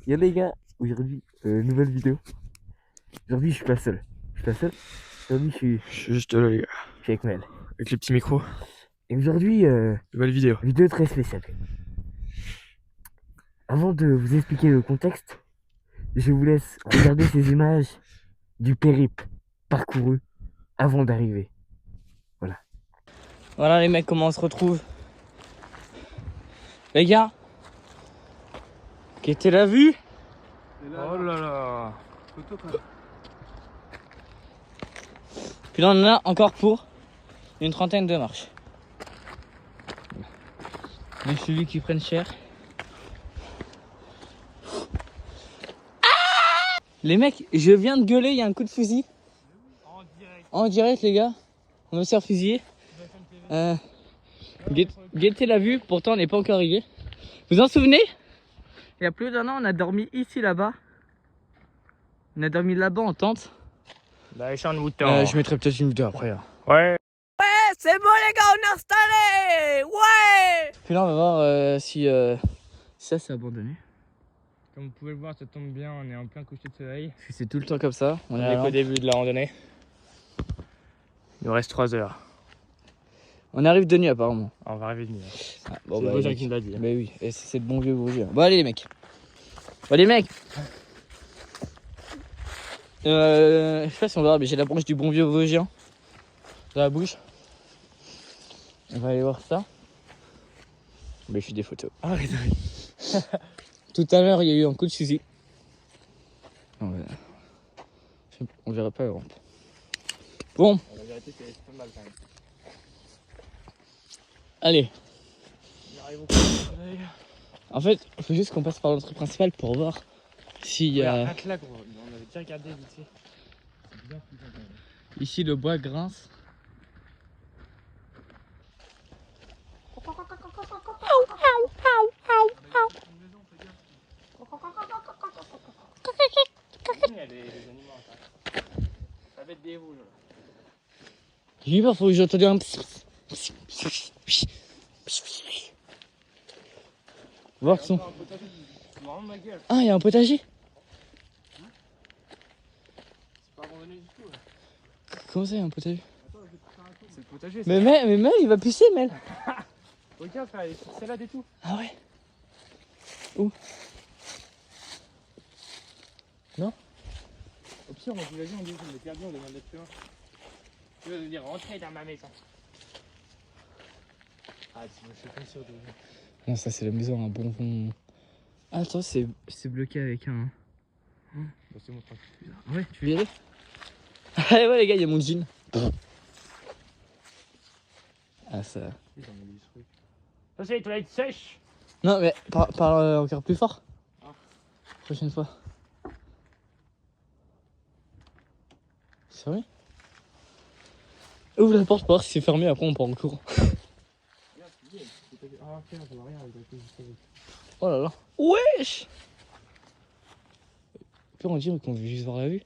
Yo les gars, aujourd'hui, nouvelle vidéo. Aujourd'hui, je suis pas seul. Aujourd'hui, Je suis juste là, les gars, je suis avec Mel. avec les petits micros. Et aujourd'hui, Nouvelle vidéo. vidéo très spéciale. Avant de vous expliquer le contexte, je vous laisse regarder ces images du périple parcouru avant d'arriver. Voilà les mecs, comment on se retrouve. Les gars, qui était la vue? Oh là là. Puis là on en a encore pour une trentaine de marches. Les suivis qui prennent cher. Les mecs, je viens de gueuler, il y a un coup de fusil. En direct les gars, on va se faire fusiller. Guettez la vue, pourtant on n'est pas encore arrivé. Vous en souvenez? Il y a plus d'un an, on a dormi ici là-bas. On a dormi là-bas en tente. Là, les champs de moutons. Je mettrai peut-être une vidéo après. Là. Ouais. C'est bon les gars, on est installés. Ouais. Puis là on va voir si ça c'est abandonné. Comme vous pouvez le voir, ça tombe bien, on est en plein coucher de soleil. Parce que c'est tout le temps comme ça. On On est est qu'au début de la randonnée. Il nous reste 3 heures. On arrive de nuit apparemment. On va arriver de nuit. Ah, C'est le Vosgien qui me l'a dit. Mais oui, et c'est le bon vieux Vosgien. Bon allez les mecs. Je sais pas si on verra, mais j'ai la branche du bon vieux Vosgien dans la bouche. On va aller voir ça. Mais je suis des photos. Arrête. Tout à l'heure il y a eu un coup de fusil. On verra pas la rampe. Bon, La vérité, c'est pas mal quand même. allez. On arrive au coucher de soleil. En fait, il faut juste qu'on passe par l'entrée principale pour voir s'il y a... Regarde là, gros. On avait déjà regardé vite fait. C'est bien plus quand même. Ici le bois grince. Il y a des animaux encore. Ça va être des rouges là. J'ai eu peur, faut que j'ai entendu un... Voir son... Ah, il y a un potager. C'est pas abandonné du tout. Là. Comment ça, il y a un potager? C'est le potager. Mais Mel, il va pisser, Mel. Regarde, frère, il y a des salades et tout. Ah ouais? Au pire, on vous l'a dit, on dit qu'on est perdu, on demande d'être plus loin. Tu vas nous dire rentrer dans ma maison. Ah, tu me fais pas sûr de. Non, ça c'est la maison, un bon... Ah, attends, c'est bloqué avec un... Bah, c'est mon tranquille. Ouais, tu veux y aller? Allez, ouais les gars, il y a mon jean. Ah ça... Ça, c'est les toilettes sèches. Non mais parle encore plus fort. Ah. Prochaine fois. Sérieux? Ouvre la porte pour voir si c'est fermé, après on part en cours. Ah, tiens, ça va rien avec la cause. Oh là là. Wesh! Puis on dirait qu'on veut juste voir la vue.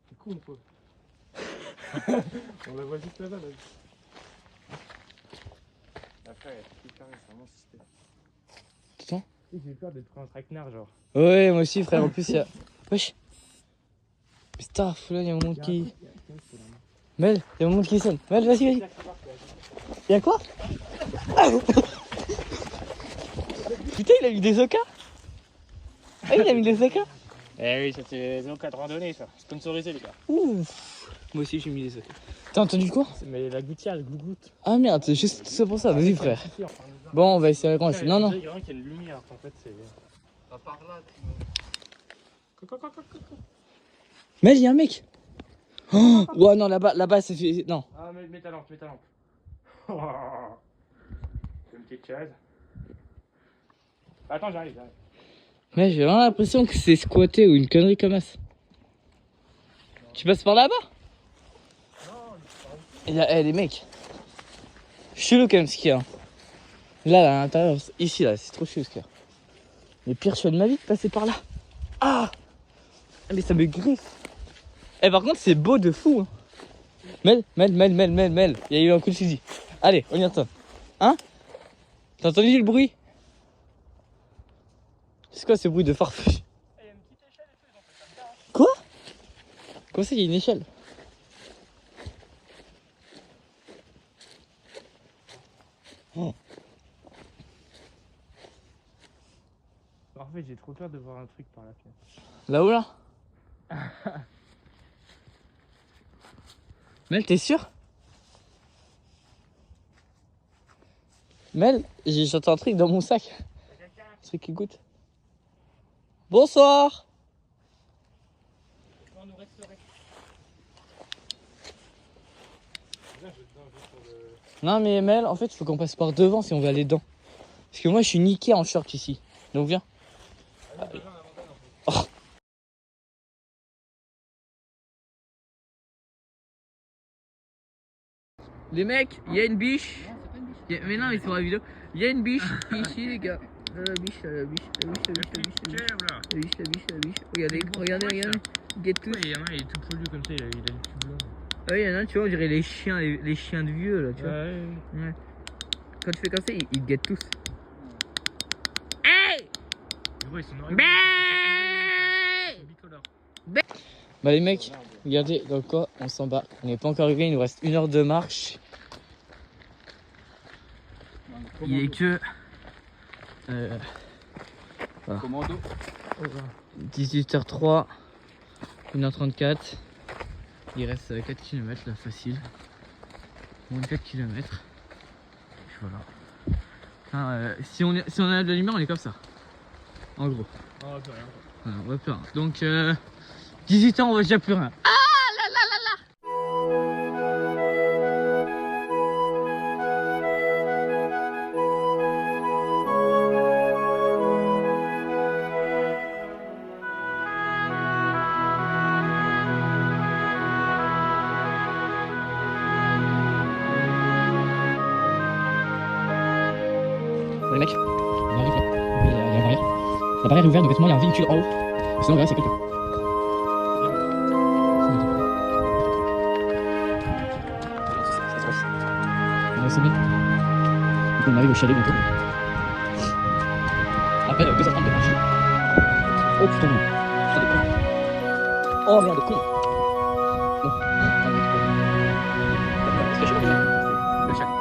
C'est cool, quoi. On la voit juste là-bas, là. Après, c'est carré, c'est vraiment système. Putain. J'ai eu peur d'être pris en traquenard, genre. Ouais, moi aussi frère, en plus il y a... Wesh! Putain, là il y a un monde qui... Mel, il y a un monde qui sonne. Mel, vas-y. Y'a quoi? Putain, il a mis des okas. Ah, il a mis des okas. Eh oui, ça c'est des cas de randonnée, ça. Sponsorisé, les gars. Ouf. Moi aussi j'ai mis des okas. T'as entendu quoi? Mais la gouttière, elle glougoute. Ah merde, c'est juste ça pour ça, vas-y frère. Bon, on va essayer la grange. Non, non. Il y a une lumière, en fait, c'est. Par là, Mel, il y a un mec. Oh, ouais, non, là-bas, c'est fait. Non. Ah, mets ta lampe, mets ta lampe. Une petite chaise. Attends, j'arrive. Mais j'ai vraiment l'impression que c'est squatté ou une connerie comme ça. Tu passes par là-bas? Il y a les mecs. Chelou quand même ce qu'il y a. Là, à l'intérieur, ici, là, c'est trop chelou ce qu'il y a. Le pire choix de ma vie de passer par là. Ah! Mais ça me griffe. Eh, par contre, c'est beau de fou. Hein. Mel. Il y a eu un coup de fusil. Allez, on y retourne. Hein? T'as entendu le bruit? C'est quoi ce bruit de farfouille? Il y a une petite échelle et tout, ils ont fait comme ça. Hein. Quoi? Comment ça, il y a une échelle? Oh. En fait, j'ai trop peur de voir un truc par la fenêtre. Là-haut là? Mel, t'es sûr? Mel, j'entends un truc dans mon sac. Un truc qui goûte. Bonsoir. On nous resterait. Viens, je vais dedans, juste pour le... Non mais Mel, en fait, il faut qu'on passe par devant si on veut aller dedans. Parce que moi, je suis niqué en short ici. Donc viens. Ah, oui, besoin d'un mandat, en fait. Oh. Les mecs, il y a une biche. Non, c'est pas une biche. Mais non, mais c'est pour la vidéo. Il y a une biche ici, les gars. La biche. Regardez. Get tous. Ouais, il y en a, il est tout poilu comme ça, il a le cul blanc. Ah oui, il y en a un, tu vois, on dirait les chiens de vieux là, tu vois. Ouais. Quand tu fais comme ça, ils te guettent tous. Hey! Ils sont noirs. Bicolores. Bah les mecs, regardez dans quoi on s'embarque. On n'est pas encore arrivé, il nous reste 1 heure de marche. Il est que voilà. Commando. 18h03, 1h34. Il reste 4 km là, facile. Moins de 4 km. Voilà. Enfin, si on a de la lumière, on est comme ça. En gros. Oh, c'est rien. Voilà, on va plus rien. Donc 18 ans, on va déjà plus rien. Les mecs, on arrive là. Il y a la barrière. La barrière est ouverte, donc effectivement il y a un véhicule en haut. Sinon là c'est quelqu'un. On est sommet. Donc on arrive au chalet bientôt. Après 2h30 de marche. Oh putain. Putain de con. Oh merde de con. Bon. Est-ce que je sais pas le chalet.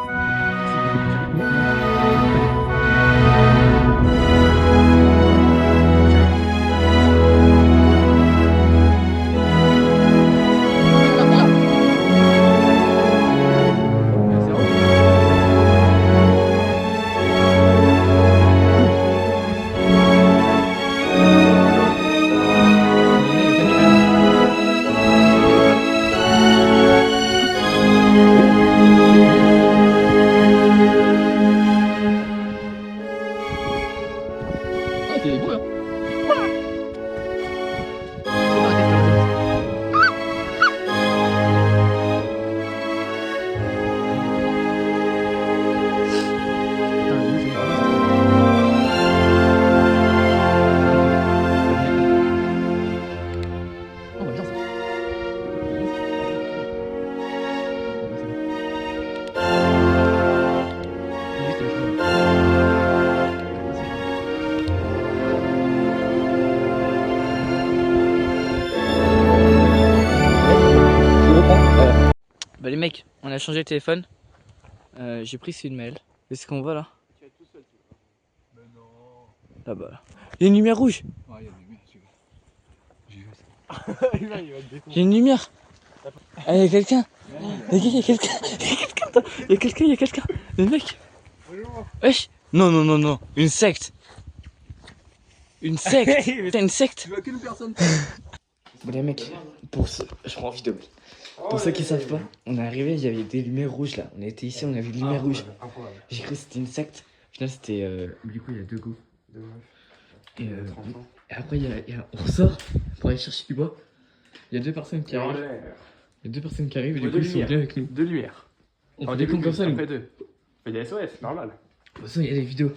C'est beau, hein. Oh, bien ça. Bah les mecs, on a changé le téléphone. J'ai pris celui de Maël. Est-ce qu'on voit là? Tu es tout seul, tu vois. Mais non. Là-bas. Il y a une lumière rouge. Ouais, il y a des lumières, j'ai vu ça. Il va te défoncer. Il y a une lumière. Ah, il y a quelqu'un. Il y a quelqu'un. Il y a quelqu'un. Le mec. Bonjour. Wesh. Non. Une secte. Une secte. Putain, une secte. Tu vois qu'une personne. Bon les mecs, pour ceux... je prends en vidéo. Pour ceux qui savent pas, on est arrivé, il y avait des lumières rouges là. On était ici, on avait des lumières rouges. J'ai cru que c'était une secte. Au final c'était... Du coup il y a 2 go. Et après on ressort pour aller chercher du bois. Il y a 2 personnes qui arrivent. Il y a 2 personnes qui arrivent et du coup ils sont venus avec nous. 2 lumières. On fait des cons comme ça nous. On fait 2. On fait des SOS, normal. De toute façon il y a des vidéos.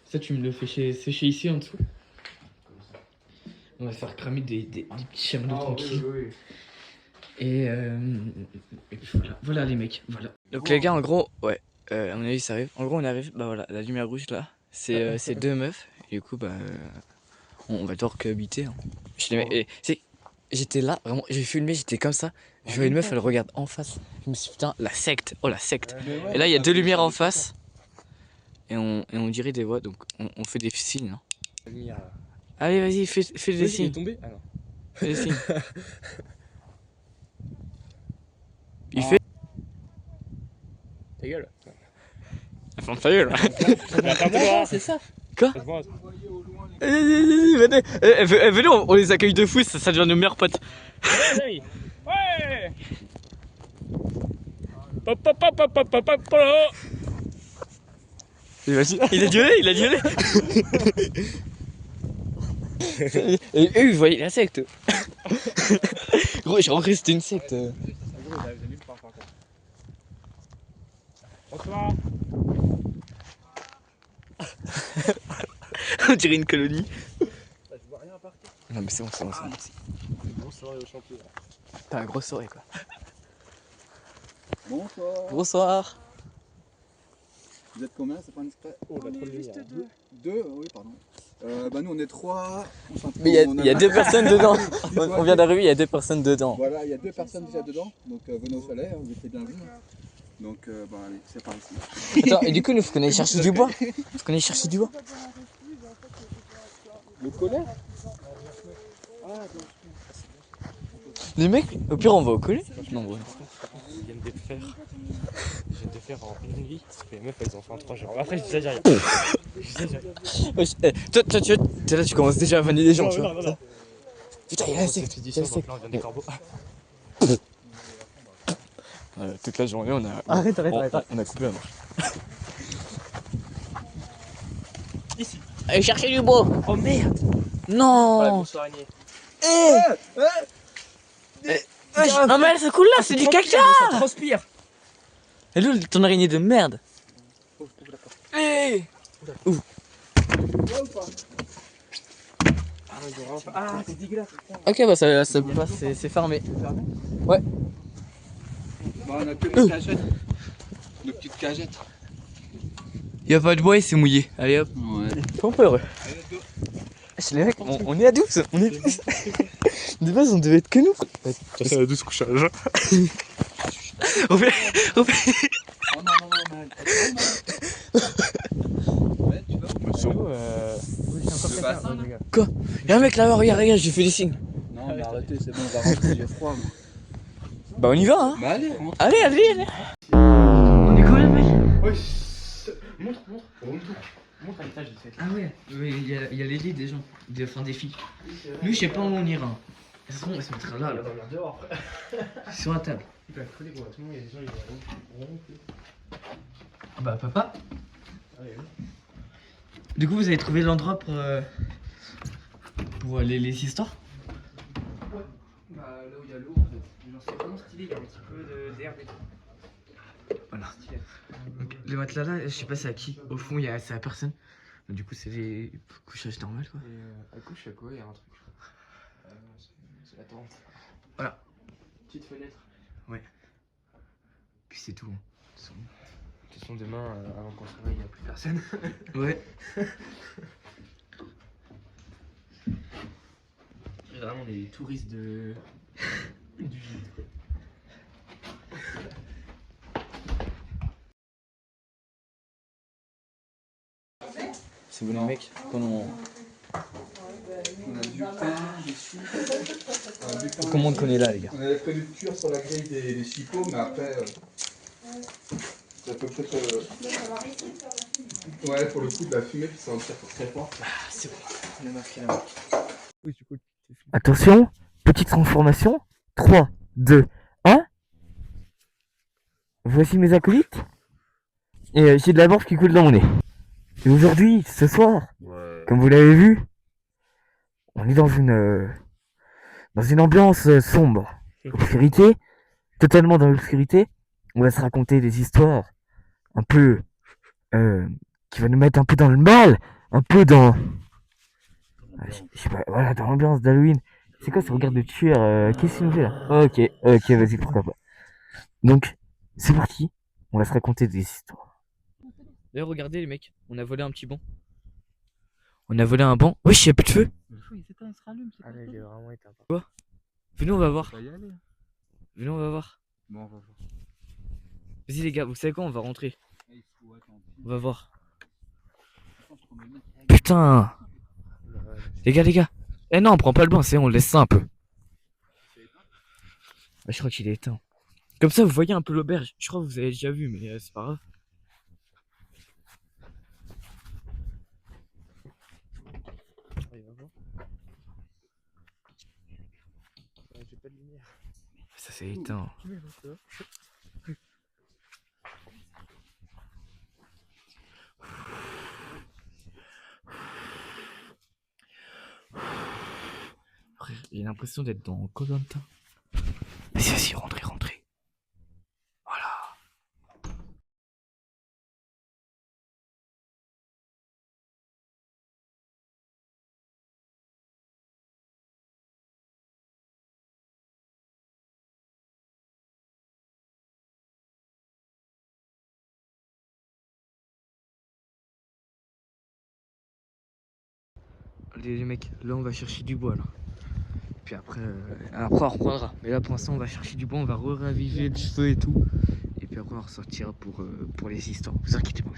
Ça tu me le fais sécher ici en dessous. On va faire cramer des petits chamallows tranquilles. Oui. Et puis voilà les mecs, voilà. Donc les gars en gros, ouais, à mon avis ça arrive. En gros on arrive, bah voilà, la lumière rouge là, c'est 2 meufs Et du coup, bah, on va devoir cohabiter. Hein. J'étais là, vraiment, j'ai filmé, j'étais comme ça. Je vois une meuf, elle regarde en face. Je me suis dit, putain, la secte, oh la secte. Et là, il y a deux lumières en face. Et on dirait des voix, donc on fait des signes. Hein. Allez, vas-y, fais des signes. tombé alors. Fais des signes. Il fait. Ta gueule. Ferme ta gueule. C'est ça. Quoi? Venez, on les accueille de fou, ça devient nos meilleurs potes. Ouais. Il a gueulé. Et eux, ils voyaient la secte. Gros, j'ai rencontré, c'était une secte. Bonsoir. On dirait une colonie. Je vois rien à partir. Non, mais c'est bon. Grosse soirée au chantier. T'as une grosse soirée, quoi. Bonsoir. Bonsoir. Vous êtes combien, c'est pas indiscret? Oh, on a trop de lumière. Deux, oui, pardon. Bah nous on est trois. Mais il y a deux personnes dedans. On vient d'arriver, il y a deux personnes dedans. Voilà, il y a deux personnes déjà dedans. Donc venez au soleil, vous êtes les bienvenus. Donc bah allez, c'est par ici. Attends, et du coup, nous, faut qu'on aille chercher du bois. Le collet. Les mecs, au pire, on va au collet. Non, bon. Ils viennent de faire en une vie. Les meufs, elles ont fait en 3 jours. Après, je dis ça, j'ai rien. Wesh, toi, t'es là, tu commences déjà à vanner les gens, tu vois. Non. Putain, il y a la secte. Il y a la secte. Des corbeaux. Toute la journée, on a. Arrête. On a coupé la marche. Ici. Allez chercher du bois. Oh merde. Non. Grosse araignée. Non, mais elle se coule là, c'est du caca. Ça transpire. Et lui, ton araignée de merde. Ouvre. Ah, c'est dégueulasse. Ok, bah ça passe, c'est fermé. Ouais. Bah on a que nos cagettes. Nos petites cagettes. Y'a pas de bois et c'est mouillé. Allez hop. Ouais. Faut pas heureux. Les mecs, on est à 12. On est 12. De base, on devait être que nous. Ça a 12 couchages. On fait. Oh non, man. Ouais, tu vas? Quoi? Y'a un mec là-bas, regarde, j'ai fait des signes. Non, mais arrêtez, c'est bon, on va rentrer, j'ai froid. Moi. Bah, on y va, hein. Bah allez, rentre. Allez. On est combien, mec? Ouais. Montre. Montre à l'étage, vite fait. Ah ouais, il y a les lits des gens, enfin des filles. Nous, je sais pas où on ira. Ça se trouve, on va se mettre là. On va dormir dehors après. Sur la table. Ils peuvent crever complètement, il y a des gens, ils vont ronfler. Bah, papa. Allez, Du coup, vous avez trouvé l'endroit pour les histoires? Ouais. Bah là où il y a l'eau, en fait. Genre, c'est vraiment stylé, il y a un petit peu d'herbe et tout. Voilà. Donc, les matelas là, je sais pas c'est à qui. Au fond, c'est à personne. Donc, du coup, c'est des couchages normaux, quoi. Et à gauche, à quoi, il y a un truc. C'est la tente. Voilà. Petite fenêtre. Puis c'est tout. Hein. De toute façon, demain, avant qu'on se réveille, il n'y a plus personne. Ouais. C'est vraiment des touristes du gîte. C'est bon les mecs, On a du pain, des choux. comment on te connaît là les gars? On avait prévu de cuire sur la grille des chipots, mais après, ça peut peut-être. Ouais, pour le coup, de la fumée, puis ça va faire très fort. Ah c'est bon, on a marqué la marque. Attention, petite transformation. 3, 2, 1. Voici mes acolytes. Et j'ai de la morve qui coule dans mon nez. Et aujourd'hui, ce soir, comme vous l'avez vu, on est dans une ambiance sombre. Obscurité, totalement dans l'obscurité. On va se raconter des histoires un peu qui va nous mettre un peu dans le mal, un peu dans je sais pas, voilà, dans l'ambiance d'Halloween. C'est quoi ce regard de tueur? Qu'est-ce qu'il me fait là? Ok, vas-y, pourquoi pas. Donc, c'est parti. On va se raconter des histoires. D'ailleurs regardez les mecs, on a volé un petit banc. On a volé un banc. Wesh, y'a plus de feu. Le feu il s'éteint, il se rallume, c'est Ah, là, il est vraiment éteint. Venez, on va voir. On va y aller. Venez, on va voir. Bon, on va voir. Vas-y les gars, vous savez quoi, on va rentrer. On va voir. Putain. Les gars. Eh non, on prend pas le banc, c'est on laisse ça un peu. Bah, je crois qu'il est éteint. Comme ça, vous voyez un peu l'auberge. Je crois que vous avez déjà vu, mais c'est pas grave. J'ai pas de lumière. Ça c'est éteint. Frère, j'ai l'impression d'être dans Koh-Lanta. Vas-y, rentrez. Voilà. Les mecs, là on va chercher du bois là. Puis après on reprendra. Mais là pour l'instant on va chercher du bois, on va raviver le feu et tout. Et puis après on ressortira pour les histoires. Vous inquiétez pas.